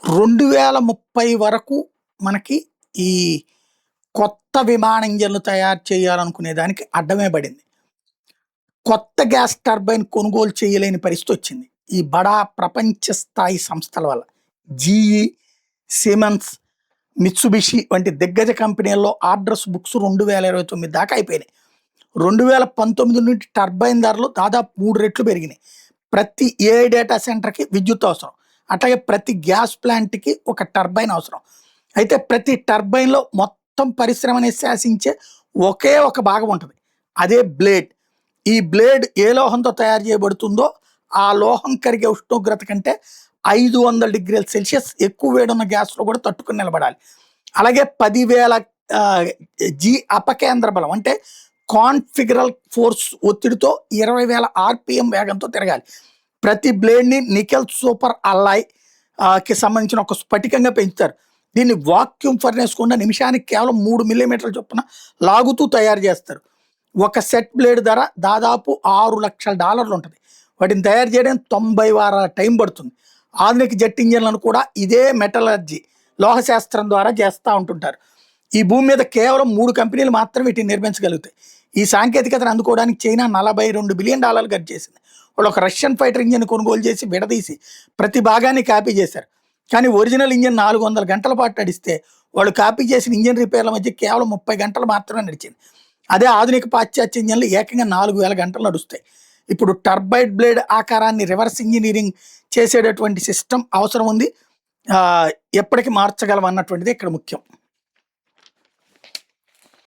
2030 వరకు మనకి ఈ కొత్త విమాన ఇంజన్లు తయారు చేయాలనుకునే దానికి అడ్డమే పడింది. కొత్త గ్యాస్ టర్బైన్ కొనుగోలు చేయలేని పరిస్థితి వచ్చింది. ఈ బడా ప్రపంచ స్థాయి సంస్థల వల్ల. జీఈ, సిమెన్స్, మిత్సుబిషి వంటి దిగ్గజ కంపెనీల్లో ఆర్డర్స్ బుక్స్ 2029 దాకా అయిపోయినాయి. 2019 నుండి టర్బైన్ ధరలు దాదాపు 3 రెట్లు పెరిగినాయి. ప్రతి ఏఐ డేటా సెంటర్కి విద్యుత్ అవసరం. అట్లాగే ప్రతి గ్యాస్ ప్లాంట్కి ఒక టర్బైన్ అవసరం. అయితే ప్రతి టర్బైన్లో మొత్తం పరిశ్రమని శాసించే ఒకే ఒక భాగం ఉంటుంది. అదే బ్లేడ్. ఈ బ్లేడ్ ఏ లోహంతో తయారు చేయబడుతుందో ఆ లోహం కరిగే ఉష్ణోగ్రత కంటే 500 డిగ్రీల సెల్సియస్ ఎక్కువ వేడున్న గ్యాస్లో కూడా తట్టుకుని నిలబడాలి. అలాగే 10,000 జీ అపకేంద్ర బలం అంటే కాన్ఫిగరల్ ఫోర్స్ ఒత్తిడితో 20,000 ఆర్పిఎం వేగంతో తిరగాలి. ప్రతి బ్లేడ్ని నికెల్ సూపర్ అల్లాయ్ కి సంబంధించిన ఒక స్ఫటికంగా పెంచుతారు. దీన్ని వాక్యూమ్ ఫర్నేస్ కుండా నిమిషానికి కేవలం 3 మిల్లీమీటర్ల చొప్పున లాగుతూ తయారు చేస్తారు. ఒక సెట్ బ్లేడ్ ధర దాదాపు $6 లక్షల ఉంటుంది. వాటిని తయారు చేయడానికి 90 వారాల టైం పడుతుంది. ఆధునిక జెట్ ఇంజన్లను కూడా ఇదే మెటలర్జీ లోహశాస్త్రం ద్వారా చేస్తూ ఉంటుంటారు. ఈ భూమి మీద కేవలం 3 కంపెనీలు మాత్రమే వీటిని నిర్మించగలుగుతాయి. ఈ సాంకేతికతను అందుకోవడానికి చైనా $42 బిలియన్ ఖర్చు చేసింది. వాళ్ళు ఒక రష్యన్ ఫైటర్ ఇంజిన్ కొనుగోలు చేసి విడదీసి ప్రతి భాగాన్ని కాపీ చేశారు. కానీ ఒరిజినల్ ఇంజిన్ 400 గంటల పాటు నడిస్తే వాళ్ళు కాపీ చేసిన ఇంజిన్ రిపేర్ల మధ్య కేవలం 30 గంటలు మాత్రమే నడిచింది. అదే ఆధునిక పాశ్చాత్య ఇంజన్లు ఏకంగా 4,000 గంటలు నడుస్తాయి. ఇప్పుడు టర్బైన్ బ్లేడ్ ఆకారాన్ని రివర్స్ ఇంజనీరింగ్ చేసేటటువంటి సిస్టమ్ అవసరం ఉంది. ఎప్పటికీ మార్చగలం అన్నటువంటిది ఇక్కడ ముఖ్యం.